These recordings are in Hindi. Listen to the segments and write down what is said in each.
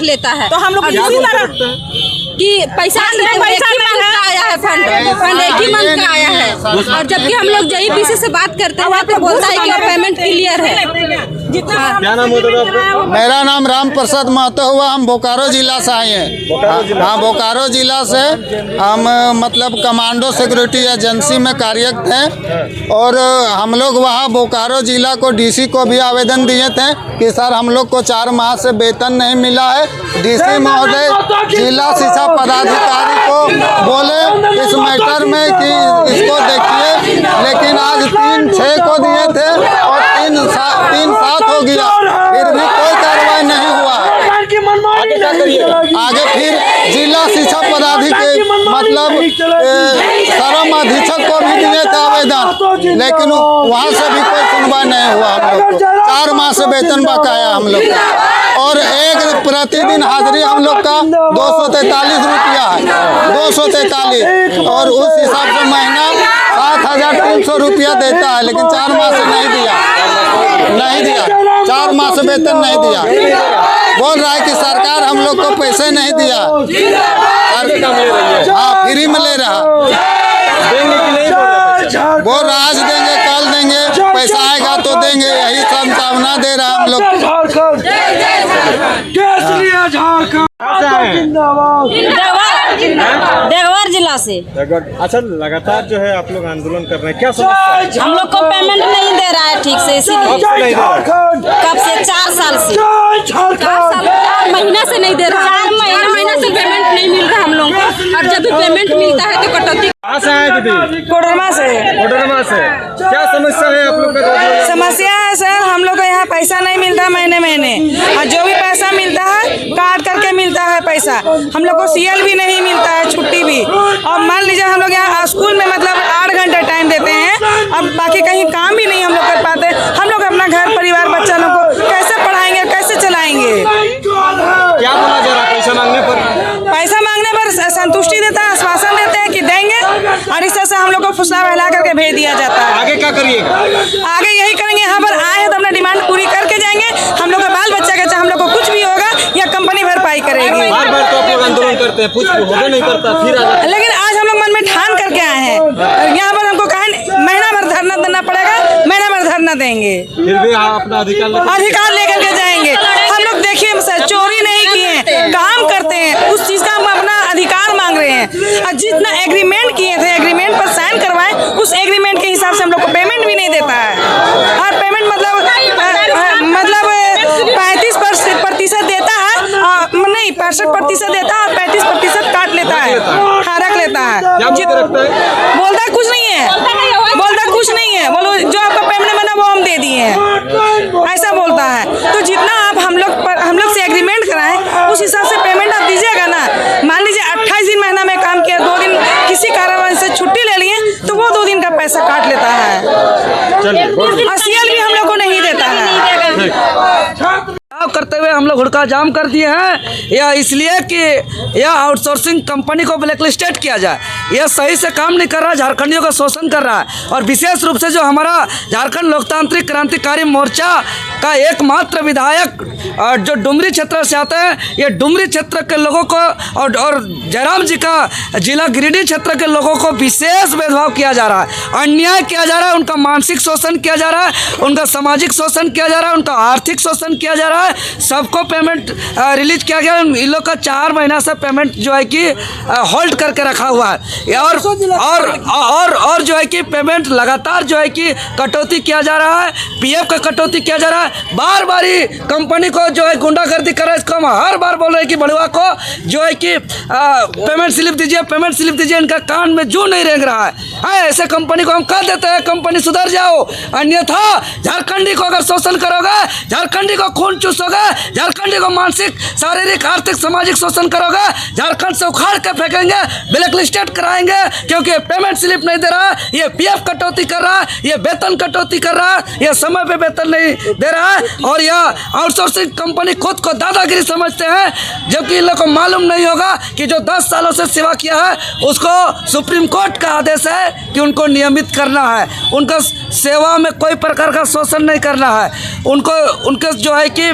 लेता है। तो हम लोग कि पैसा आया है, फंड एक ही मंथ का आया है, और जबकि हम लोग JEPC से बात करते हैं तो बोलता है कि पेमेंट क्लियर है। क्या नाम होता था आपका? मेरा नाम राम प्रसाद महतो हुआ। हम बोकारो जिला से आए हैं। हाँ, बोकारो जिला से हम मतलब कमांडो सिक्योरिटी एजेंसी में कार्यरत हैं, और हम लोग वहाँ बोकारो जिला को DC को भी आवेदन दिए थे कि सर हम लोग को 4 माह से वेतन नहीं मिला है। DC महोदय जिला शिक्षा पदाधिकारी को बोले इस मैटर में कि इसको देखिए, लेकिन आज 3/6 को दिए थे और 3/7 हो गया, फिर भी कोई कार्रवाई नहीं हुआ। आगे क्या करिएगा? आगे फिर जिला शिक्षा पदाधिकारी मतलब श्रम अधीक्षक को भी दिए थे आवेदन, लेकिन वहाँ से भी कोई सुनवाई नहीं हुआ। हम लोग को 4 माह से वेतन बकाया हम लोग का, और एक प्रतिदिन हाजिरी हम लोग का 243 रुपया है, 243, और उस हिसाब से महीना 7,300 रुपया देता है, लेकिन 4 माह से नहीं दिया 4 माह से वेतन नहीं दिया। बोल रहा है कि सरकार हम लोग को पैसे नहीं दिया। हाँ, फ्री में ले रहा, देंगे कि नहीं? बोल रहा आज देंगे कल देंगे, पैसा आएगा तो देंगे, यही संभावना दे रहा हम लोग। देवघर जिला से। अच्छा, लगातार जो है आप लोग आंदोलन कर रहे हैं, क्या समस्या है? हम लोग को पेमेंट नहीं दे रहा है ठीक से, इसीलिए कब से 4 साल से 4 महीना से नहीं दे रहा, 4 महीना से पेमेंट नहीं मिल रहा हम लोग को, और जब भी पेमेंट मिलता है तो कटौती। कहाँ से आए दीदी? कोडरमा से। कोडरमा से। क्या समस्या है आप लोग का? समस्या है सर, हम लोग को यहाँ पैसा नहीं मिलता महीने, और जो भी पैसा मिलता है काट करके मिलता है पैसा। हम लोग को CL भी नहीं मिलता है, छुट्टी भी। और मान लीजिए हम लोग यहाँ स्कूल में मतलब 8 घंटे टाइम देते हैं, अब बाकी कहीं काम भी नहीं हम लोग कर पाते। हम लोग अपना घर परिवार बच्चा लोग को कैसे पढ़ाएंगे, कैसे चलाएंगे? क्या बोला जा रहा है पैसा मांगने पर? पैसा मांगने पर संतुष्टि देता है, आश्वासन देते हैं कि देंगे, और इस तरह से हम लोग को फुसला बहला करके भेज दिया जाता है। आगे क्या करिएगा? आगे यही करेंगे, यहाँ पर आए हैं तो अपना डिमांड पूरी करके जाएंगे। हम लोग का बाल बच्चा का चाहे हम लोग को कुछ भी होगा या कंपनी भरपाई करेगी। बार तो आप लोग आंदोलन करते हैं, कुछ होगा नहीं करता, फिर लेकिन आज हम लोग मन में ठान करके आए हैं, यहाँ पर हमको कहा महीना भर धरना देना पड़ेगा, महीना भर धरना देंगे, फिर भी आप अपना अधिकार लेकर के जाएंगे। हम लोग देखिए सर, चोरी नहीं किए, काम करते हैं, उस चीज का हम अपना अधिकार मांग रहे हैं। और जितना एग्रीमेंट किए थे, एग्रीमेंट पर साइन करवाए, उस एग्रीमेंट के हिसाब से हम लोग को पेमेंट भी नहीं देता है। और पेमेंट मतलब 35% देता है, नहीं 65% देता है, और 35% काट लेता है, हाँ रख लेता है। बोलता है कुछ नहीं है, बोलता कुछ नहीं है, बोलो जो आपका पेमेंट बना वो हम दे दिए हैं, ऐसा बोलता है। तो जितना आप हम लोग से एग्रीमेंट कराएं, उस हिसाब से पेमेंट आप दीजिएगा ना। मान लीजिए 28 दिन महीना में काम किया, 2 दिन किसी कारण से छुट्टी ले लिए, तो वो 2 दिन का पैसा काट लेता है, और CL भी हम लोग को नहीं देता है। करते हुए हम लोग हुड़का जाम कर दिए हैं, या इसलिए कि यह आउटसोर्सिंग कंपनी को ब्लैकलिस्टेड किया जाए। यह सही से काम नहीं कर रहा, झारखंडियों का शोषण कर रहा है। और विशेष रूप से जो हमारा झारखंड लोकतांत्रिक क्रांतिकारी मोर्चा का एकमात्र विधायक जो डुमरी क्षेत्र से आते हैं, ये डुमरी क्षेत्र के लोगों को और जयराम जी का जिला गिरिडीह क्षेत्र के लोगों को विशेष भेदभाव किया जा रहा है, अन्याय किया जा रहा है, उनका मानसिक शोषण किया जा रहा है, उनका सामाजिक शोषण किया जा रहा है, उनका आर्थिक शोषण किया जा रहा है। सबको पेमेंट रिलीज किया गया, इन लोग का 4 महीना से पेमेंट जो है कि होल्ड करके रखा हुआ है, और जो है कि पेमेंट लगातार जो है कि कटौती किया जा रहा है, PF का कटौती किया जा रहा है। बार बार ही कंपनी को जो है गुंडागर्दी कर रहा है, इसको हम हर बार बोल रहे हैं कि बड़ुआ को जो है कि पेमेंट स्लिप दीजिए, पेमेंट स्लिप दीजिए। इनका कान में जू नहीं रेंग रहा है। ऐसे कंपनी को हम कह देते हैं कंपनी सुधर जाओ, अन्यथा झारखंडी को अगर शोषण करोगे, झारखंडी को खून चूसोगे, झारखंडी को मानसिक शारीरिक आर्थिक सामाजिक शोषण करोगे, झारखंड से उखाड़ के फेंकेंगे, ब्लैकलिस्टेड कराएंगे, क्योंकि पेमेंट स्लिप नहीं दे रहा है, ये PF कटौती कर रहा है, ये वेतन कटौती कर रहा है, ये समय पे वेतन नहीं दे रहा है, और यह आउटसोर्सिंग कंपनी खुद को दादागिरी समझते हैं, जबकि इन लोगों को मालूम नहीं होगा कि जो 10 सालों से सेवा किया है उसको सुप्रीम कोर्ट का आदेश है है कि उनको नियमित करना है, उनका सेवा में कोई प्रकार का शोषण नहीं करना है, उनको उनके जो है कि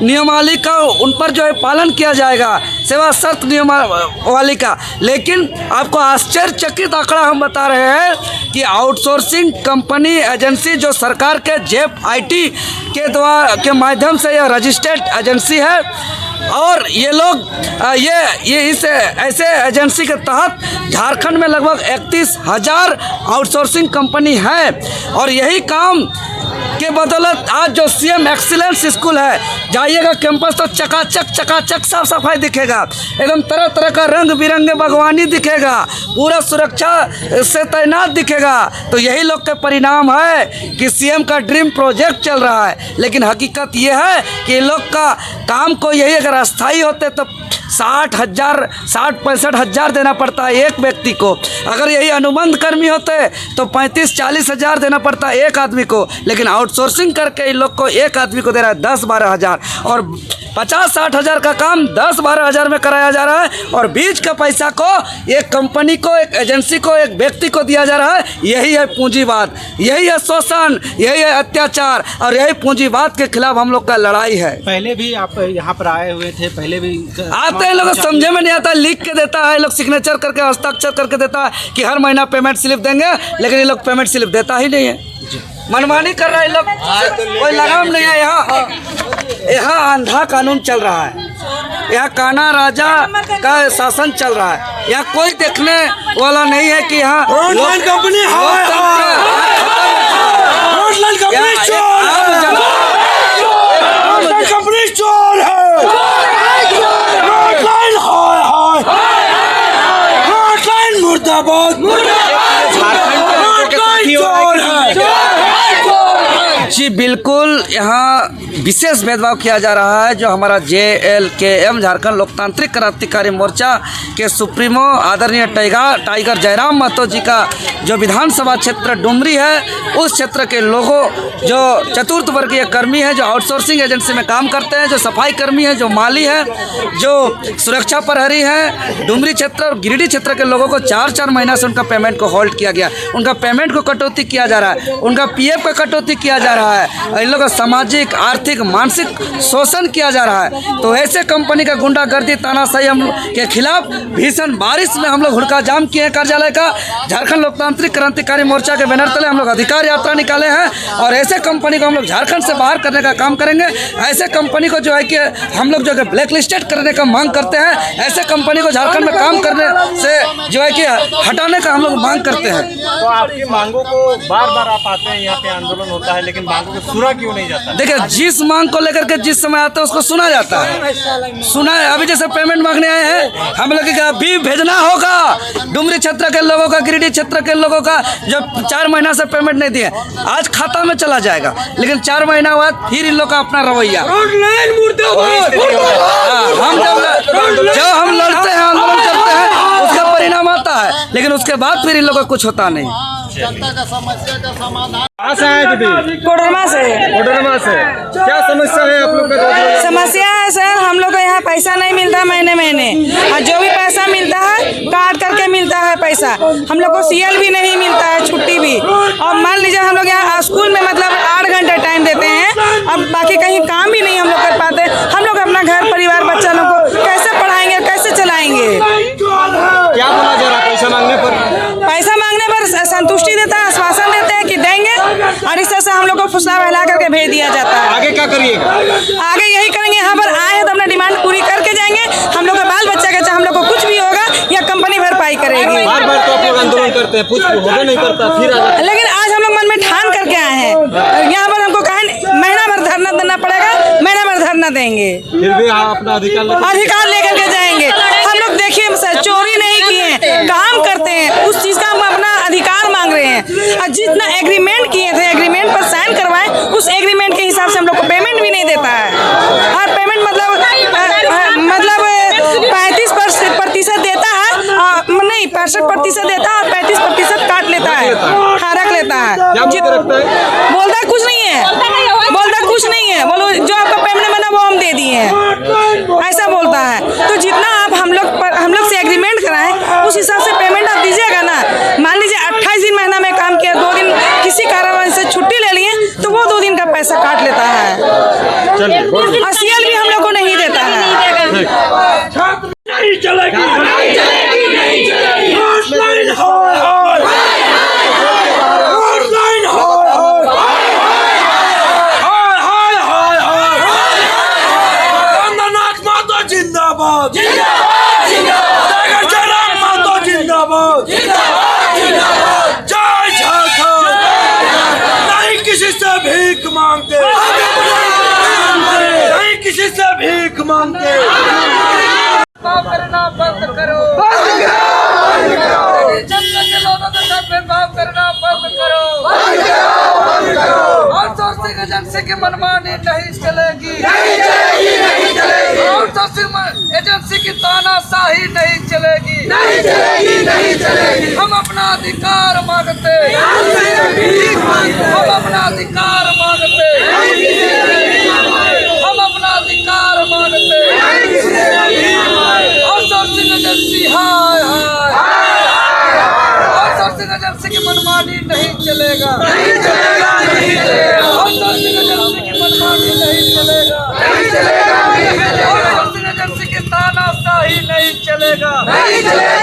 नियमावली का उन पर जो है पालन किया जाएगा, सेवा शर्त नियमावली का। लेकिन आपको आश्चर्यचकित आंकड़ा हम बता रहे हैं कि आउटसोर्सिंग कंपनी एजेंसी जो सरकार के जेप आईटी के माध्यम से यह रजिस्टर्ड एजेंसी है, और ये लोग ये इस ऐसे एजेंसी के तहत झारखंड में लगभग 31,000 आउटसोर्सिंग कंपनी है। और यही काम के बदौलत आज जो सीएम एक्सीलेंस स्कूल है, जाइएगा कैंपस तो चकाचक साफ सफाई दिखेगा, एकदम तरह तरह का रंग बिरंगे बागवानी दिखेगा, पूरा सुरक्षा से तैनात दिखेगा। तो यही लोग के परिणाम है कि सीएम का ड्रीम प्रोजेक्ट चल रहा है। लेकिन हकीकत ये है कि ये लोग का काम को यही अगर अस्थायी होते तो 60-65 हज़ार देना पड़ता है एक व्यक्ति को। अगर यही अनुबंध कर्मी होते तो 35-40 हज़ार देना पड़ता है एक आदमी को। लेकिन आउटसोर्सिंग करके इन लोग को एक आदमी को दे रहा है 10-12 हज़ार, और 50-60 हज़ार का काम 10-12 हज़ार में कराया जा रहा है, और बीच का पैसा को एक कंपनी को, एक एजेंसी को, एक व्यक्ति को दिया जा रहा है। यही है पूंजीवाद, यही है शोषण, यही है अत्याचार, और यही पूंजीवाद के खिलाफ हम लोग का लड़ाई है। पहले भी आप यहाँ पर आए हुए थे, पहले भी आते हैं, लोग समझे में नहीं आता, लिख के देता है, लोग सिग्नेचर करके हस्ताक्षर करके देता है कि हर महीना पेमेंट स्लिप देंगे, लेकिन ये लोग पेमेंट स्लिप देता ही नहीं है, मनमानी कर रहा है लोग, कोई लगाम नहीं है। यहाँ अंधा कानून चल रहा है, यहाँ काना राजा का शासन चल रहा है, यहाँ कोई देखने वाला नहीं है कि यहाँ कंपनी चोर है, जी बिल्कुल, यहाँ विशेष भेदभाव किया जा रहा है। जो हमारा JLKM झारखंड लोकतांत्रिक क्रांतिकारी मोर्चा के सुप्रीमो आदरणीय टाइगर जयराम महतो जी का जो विधानसभा क्षेत्र डुमरी है, उस क्षेत्र के लोगों, जो चतुर्थ वर्गीय कर्मी हैं, जो आउटसोर्सिंग एजेंसी में काम करते हैं, जो सफाई कर्मी हैं, जो माली हैं, जो सुरक्षा प्रहरी हैं, डुमरी क्षेत्र और गिरिडीह क्षेत्र के लोगों को 4-4 महीना से उनका पेमेंट को होल्ड किया गया, उनका पेमेंट को कटौती किया जा रहा है, उनका PF का कटौती किया जा रहा है, इन लोगों का सामाजिक, आर्थिक, मानसिक शोषण किया जा रहा है। तो ऐसे कंपनी का गुंडागर्दी, तानाशाही हम के खिलाफ भीषण बारिश में हम लोग हुड़का जाम किए हैं। कार्यालय का झारखंड लोकतांत्रिक क्रांतिकारी मोर्चा के बैनर तले हम लोग अधिकार यात्रा निकाले हैं, और ऐसे कंपनी को हम लोग झारखंड से बाहर करने का काम करेंगे। ऐसे कंपनी को जो है कि हम लोग जो है ब्लैक लिस्टेड करने का मांग करते हैं, ऐसे कंपनी को झारखंड में काम करने से जो है कि हटाने का हम लोग मांग करते हैं। तो आपकी मांगों को बार बार आप आते हैं, यहाँ पे आंदोलन होता है, लेकिन मांगों को सुना क्यों नहीं जाता? देखिए, जिस मांग को लेकर के जिस समय आता है उसको सुना जाता है, सुना है। अभी जैसे पेमेंट मांगने आए हैं, हम लोग का अभी भेजना होगा डुमरी क्षेत्र के लोगों का, गिरिडीह क्षेत्र के लोगों का जो 4 महीना से पेमेंट नहीं दिए, आज खाता में चला जाएगा, लेकिन 4 महीना बाद फिर इन लोग का अपना रवैया। हम जब हम लड़ते हैं, आंदोलन करते हैं, उसका परिणाम आता है, लेकिन उसके बाद फिर इन लोगों का कुछ होता नहीं। जनता का समस्या का समाधान कहाँ से आए दीदी? कोडरमा से। कोडरमा से क्या समस्या है आप लोग का? समस्या है सर, हम लोग को यहाँ पैसा नहीं मिलता महीने महीने, और जो भी पैसा मिलता है काट करके मिलता है पैसा। हम लोग को CL भी नहीं मिलता है, छुट्टी भी। और मान लीजिए हम लोग यहाँ स्कूल में मतलब 8 घंटे टाइम देते हैं, अब बाकी कहीं काम भी नहीं हम लोग कर पाते। हम लोग अपना घर परिवार बच्चा लोग को कैसे पढ़ाएंगे, कैसे चलाएंगे? क्या बोला जा रहा है पैसा मांगने पर? पैसा मांगने पर संतुष्टि देता है, आश्वासन देते हैं कि देंगे, और इस तरह से हम लोग को फुसला बहला करके भेज दिया जाता है। आगे क्या करिएगा? आगे यही करेंगे, यहाँ पर आए हैं तो अपना डिमांड पूरी करके जाएंगे। हम लोग का बाल बच्चा का चाहे हम लोग को कुछ भी होगा, या कंपनी भरपाई करेगी। बार बार तो आप लोग आंदोलन करते हैं, कुछ होगा नहीं करता, फिर लेकिन आज हम लोग मन में ठान करके आए हैं, यहाँ पर हमको कहा महीना भर धरना देना पड़ेगा, महीना भर धरना देंगे, फिर भी आप अपना अधिकार लेकर के जाएंगे। हम लोग देखिए सर, चोरी नहीं किए, काम करते हैं, उस चीज का हम अपना अधिकार मांग रहे हैं। और जितना एग्रीमेंट किए थे, एग्रीमेंट पर साइन करवाए, उस एग्रीमेंट के हिसाब से हम लोग को पेमेंट भी नहीं देता है। और पेमेंट मतलब 35% देता है, नहीं 65% देता है, और 35% काट लेता है, हाँ रख लेता है। बोलता कुछ नहीं है, बोलता कुछ नहीं है, बोलो जो आपका पेमेंट बना वो हम दे दिए हैं, ऐसा बोलता है। तो जितना आप हम लोग से एग्रीमेंट कराएं, उस हिसाब से पेमेंट आप दीजिएगा ना। मान लीजिए सीएल भी हम लोग को नहीं देता है। नहीं चलेगी, नहीं चलेगी, नहीं चलेगी। ऑनलाइन हो, ऑनलाइन हो, वंदनाथ माता जिंदाबाद, जिंदाबाद, जिंदाबाद। जयराम माता जिंदाबाद, जिंदाबाद, जिंदाबाद। जय झारखंड, नहीं किसी से भीख मांगते, नहीं किसी से भीख मांगते। करना बंद करो, जनता के लोगों के साथ भेदभाव करना बंद करो, आउटसोर्सिंग एजेंसी की मनमानी नहीं चलेगी, आउटसोर्सिंग एजेंसी की तानाशाही नहीं चलेगी, हम अपना अधिकार मांगते, हम अपना अधिकार मांगते, हम अपना अधिकार मांगते। आउटसोर्सिंग एजेंसी हाय हाय, आउटसोर्सिंग एजेंसी की मनमानी नहीं चलेगा, नहीं चलेगा, नहीं चलेगा। आउटसोर्सिंग एजेंसी की मनमानी नहीं चलेगा, नहीं चलेगा, नहीं चलेगा। आउटसोर्सिंग एजेंसी की तानाशाही नहीं चलेगा, नहीं चलेगा।